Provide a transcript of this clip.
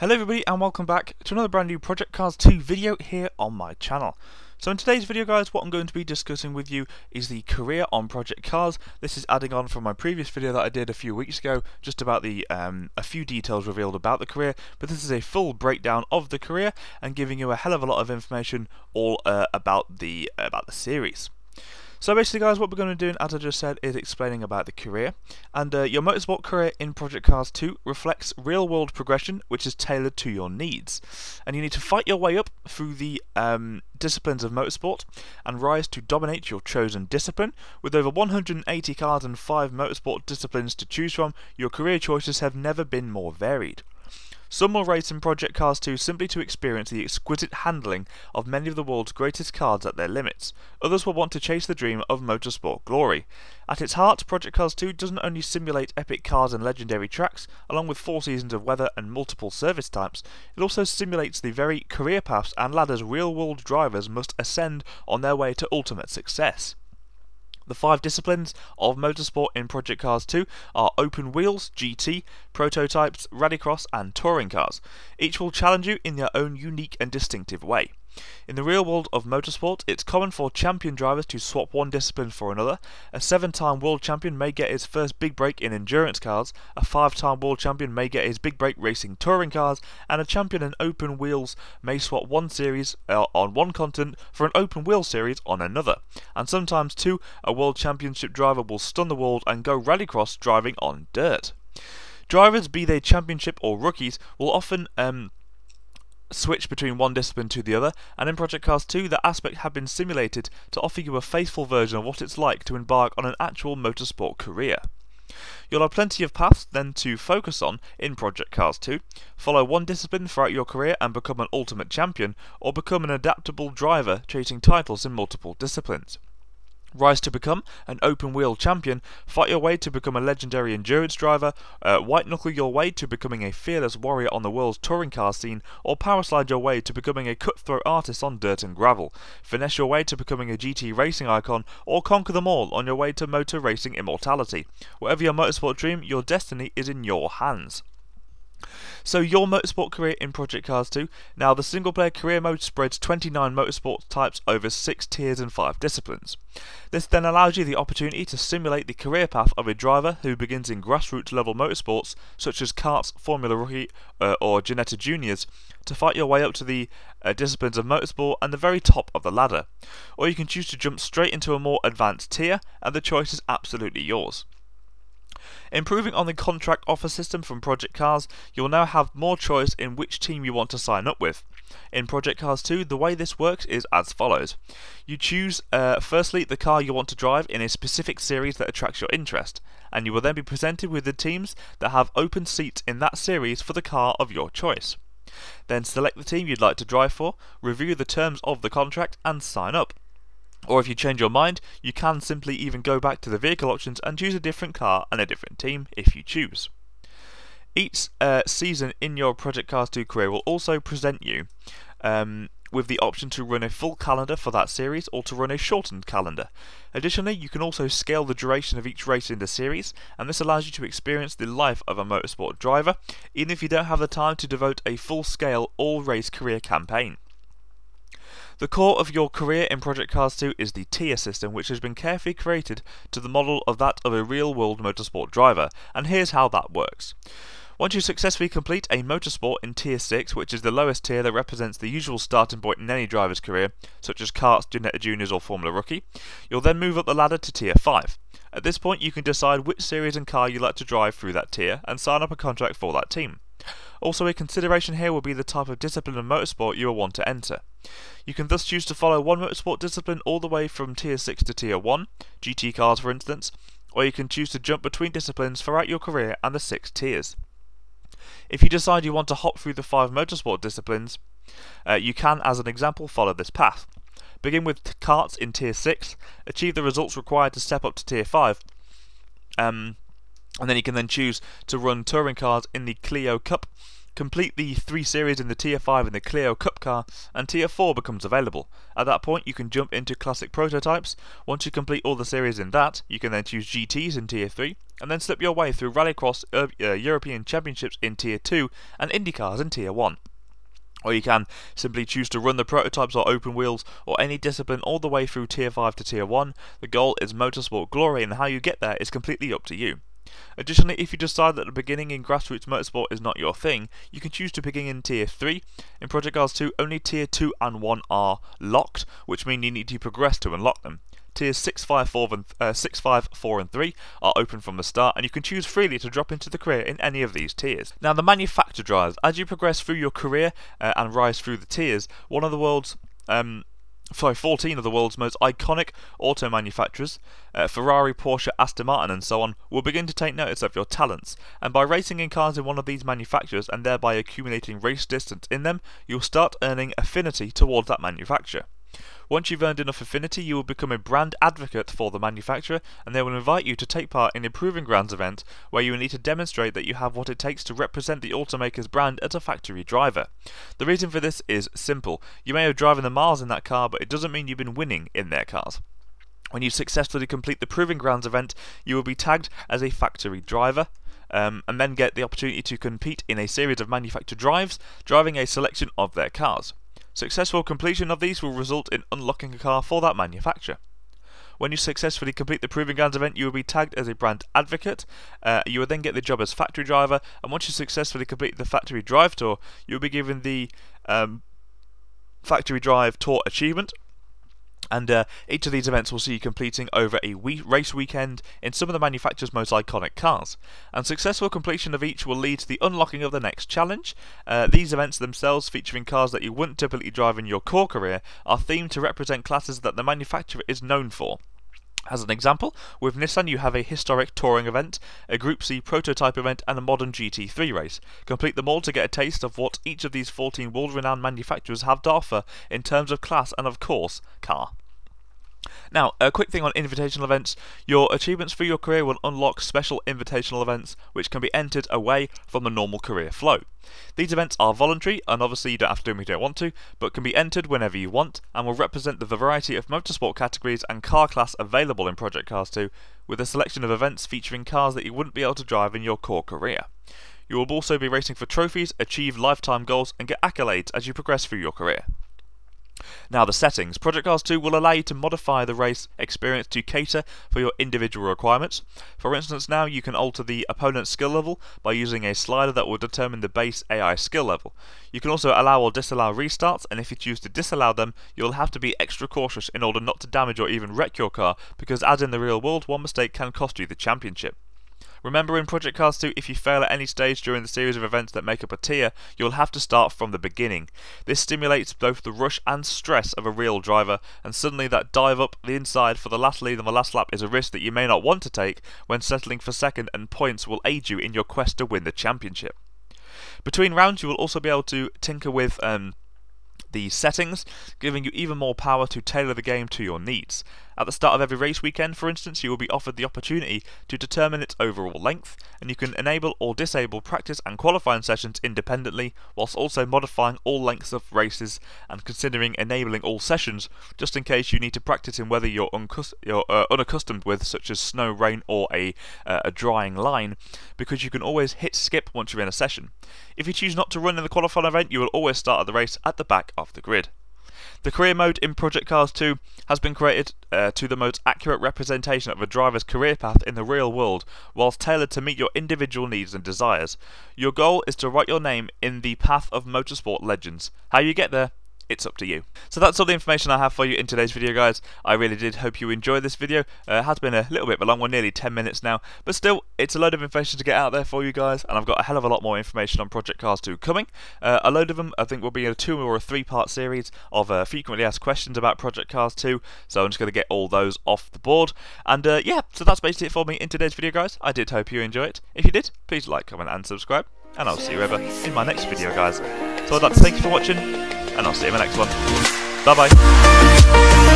Hello everybody and welcome back to another brand new Project Cars 2 video here on my channel. So in today's video guys, what I'm going to be discussing with you is the career on Project Cars. This is adding on from my previous video that I did a few weeks ago, just about the a few details revealed about the career, but this is a full breakdown of the career and giving you a hell of a lot of information all about the series. So basically guys, what we're going to be doing, as I just said, is explaining about the career. And your motorsport career in Project Cars 2 reflects real world progression which is tailored to your needs. And you need to fight your way up through the disciplines of motorsport and rise to dominate your chosen discipline. With over 180 cars and 5 motorsport disciplines to choose from, your career choices have never been more varied. Some will race in Project Cars 2 simply to experience the exquisite handling of many of the world's greatest cars at their limits. Others will want to chase the dream of motorsport glory. At its heart, Project Cars 2 doesn't only simulate epic cars and legendary tracks, along with 4 seasons of weather and multiple service types, it also simulates the very career paths and ladders real-world drivers must ascend on their way to ultimate success. The 5 disciplines of motorsport in Project Cars 2 are open wheels, GT, prototypes, rallycross and touring cars. Each will challenge you in their own unique and distinctive way. In the real world of motorsport, it's common for champion drivers to swap one discipline for another. A 7-time world champion may get his first big break in endurance cars, a 5-time world champion may get his big break racing touring cars, and a champion in open wheels may swap one series on one continent for an open wheel series on another. And sometimes too, a world championship driver will stun the world and go rallycross driving on dirt. Drivers, be they championship or rookies, will often switch between one discipline to the other, and in Project Cars 2 the aspect have been simulated to offer you a faithful version of what it's like to embark on an actual motorsport career. You'll have plenty of paths then to focus on in Project Cars 2. Follow one discipline throughout your career and become an ultimate champion, or become an adaptable driver chasing titles in multiple disciplines. Rise to become an open-wheel champion, fight your way to become a legendary endurance driver, white-knuckle your way to becoming a fearless warrior on the world's touring car scene, or power-slide your way to becoming a cutthroat artist on dirt and gravel, finesse your way to becoming a GT racing icon, or conquer them all on your way to motor racing immortality. Whatever your motorsport dream, your destiny is in your hands. So your motorsport career in Project Cars 2. Now the single player career mode spreads 29 motorsport types over 6 tiers and 5 disciplines. This then allows you the opportunity to simulate the career path of a driver who begins in grassroots level motorsports such as karts, Formula Rookie or Ginetta Juniors, to fight your way up to the disciplines of motorsport and the very top of the ladder. Or you can choose to jump straight into a more advanced tier, and the choice is absolutely yours. Improving on the contract offer system from Project Cars, you'll now have more choice in which team you want to sign up with. In Project Cars 2, the way this works is as follows. You choose firstly the car you want to drive in a specific series that attracts your interest, and you will then be presented with the teams that have open seats in that series for the car of your choice. Then select the team you'd like to drive for, review the terms of the contract and sign up. Or if you change your mind, you can simply even go back to the vehicle options and choose a different car and a different team if you choose. Each season in your Project Cars 2 career will also present you with the option to run a full calendar for that series or to run a shortened calendar. Additionally, you can also scale the duration of each race in the series, and this allows you to experience the life of a motorsport driver, even if you don't have the time to devote a full-scale all-race career campaign. The core of your career in Project Cars 2 is the tier system, which has been carefully created to the model of that of a real-world motorsport driver, and here's how that works. Once you successfully complete a motorsport in Tier 6, which is the lowest tier that represents the usual starting point in any driver's career, such as karts, Ginetta Juniors or Formula Rookie, you'll then move up the ladder to Tier 5. At this point you can decide which series and car you'd like to drive through that tier, and sign up a contract for that team. Also, a consideration here will be the type of discipline of motorsport you will want to enter. You can thus choose to follow one motorsport discipline all the way from Tier 6 to Tier 1, GT cars for instance, or you can choose to jump between disciplines throughout your career and the 6 tiers. If you decide you want to hop through the 5 motorsport disciplines, you can, as an example, follow this path. Begin with karts in Tier 6, achieve the results required to step up to Tier 5, and then you can then choose to run touring cars in the Clio Cup, Complete the 3 series in the Tier 5 in the Clio Cup car, and Tier 4 becomes available. At that point, you can jump into classic prototypes. Once you complete all the series in that, you can then choose GTs in Tier 3, and then slip your way through Rallycross European Championships in Tier 2 and IndyCars in Tier 1. Or you can simply choose to run the prototypes or open wheels or any discipline all the way through Tier 5 to Tier 1. The goal is motorsport glory, and how you get there is completely up to you. Additionally, if you decide that the beginning in grassroots motorsport is not your thing, you can choose to begin in Tier 3. In Project Cars 2, only Tier 2 and 1 are locked, which means you need to progress to unlock them. Tiers 6, 5, 4 and 3 are open from the start, and you can choose freely to drop into the career in any of these tiers. Now, the manufacturer drives. As you progress through your career and rise through the tiers, 14 of the world's most iconic auto manufacturers, Ferrari, Porsche, Aston Martin and so on, will begin to take notice of your talents, and by racing in cars in one of these manufacturers and thereby accumulating race distance in them, you'll start earning affinity towards that manufacturer. Once you've earned enough affinity, you will become a brand advocate for the manufacturer, and they will invite you to take part in a Proving Grounds event where you will need to demonstrate that you have what it takes to represent the automaker's brand as a factory driver. The reason for this is simple. You may have driven the miles in that car, but it doesn't mean you've been winning in their cars. When you successfully complete the Proving Grounds event, you will be tagged as a factory driver, and then get the opportunity to compete in a series of manufacturer drives, driving a selection of their cars. Successful completion of these will result in unlocking a car for that manufacturer. When you successfully complete the Proving Grounds event, you will be tagged as a brand advocate. You will then get the job as factory driver, and once you successfully complete the factory drive tour, you will be given the factory drive tour achievement. And each of these events will see you completing over a race weekend in some of the manufacturer's most iconic cars. And successful completion of each will lead to the unlocking of the next challenge. These events themselves, featuring cars that you wouldn't typically drive in your core career, are themed to represent classes that the manufacturer is known for. As an example, with Nissan you have a historic touring event, a Group C prototype event and a modern GT3 race. Complete them all to get a taste of what each of these 14 world-renowned manufacturers have to offer in terms of class and, of course, car. Now, a quick thing on invitational events. Your achievements for your career will unlock special invitational events which can be entered away from the normal career flow. These events are voluntary, and obviously you don't have to do them if you don't want to, but can be entered whenever you want, and will represent the variety of motorsport categories and car class available in Project Cars 2, with a selection of events featuring cars that you wouldn't be able to drive in your core career. You will also be racing for trophies, achieve lifetime goals, and get accolades as you progress through your career. Now, the settings. Project Cars 2 will allow you to modify the race experience to cater for your individual requirements. For instance, now you can alter the opponent's skill level by using a slider that will determine the base AI skill level. You can also allow or disallow restarts, and if you choose to disallow them, you'll have to be extra cautious in order not to damage or even wreck your car, because as in the real world, one mistake can cost you the championship. Remember, in Project Cars 2, if you fail at any stage during the series of events that make up a tier, you'll have to start from the beginning. This stimulates both the rush and stress of a real driver, and suddenly that dive up the inside for the last lead on the last lap is a risk that you may not want to take when settling for second, and points will aid you in your quest to win the championship. Between rounds, you will also be able to tinker with the settings, giving you even more power to tailor the game to your needs. At the start of every race weekend, for instance, you will be offered the opportunity to determine its overall length, and you can enable or disable practice and qualifying sessions independently, whilst also modifying all lengths of races and considering enabling all sessions, just in case you need to practice in weather you're unaccustomed with, such as snow, rain, or a drying line, because you can always hit skip once you're in a session. If you choose not to run in the qualifying event, you will always start at the race at the back of the grid. The career mode in Project Cars 2 has been created to the most accurate representation of a driver's career path in the real world, whilst tailored to meet your individual needs and desires. Your goal is to write your name in the path of motorsport legends. How you get there? It's up to you. So that's all the information I have for you in today's video, guys. I really did hope you enjoyed this video. It has been a little bit of a long one, nearly 10 minutes now, but still, it's a load of information to get out there for you guys, and I've got a hell of a lot more information on Project Cars 2 coming. A load of them, I think, will be a 2 or a 3-part series of frequently asked questions about Project Cars 2, so I'm just going to get all those off the board. And yeah, so that's basically it for me in today's video, guys. I did hope you enjoyed it. If you did, please like, comment, and subscribe, and I'll see you ever in my next video, guys. So I'd like to thank you for watching, and I'll see you in the next one. Bye bye.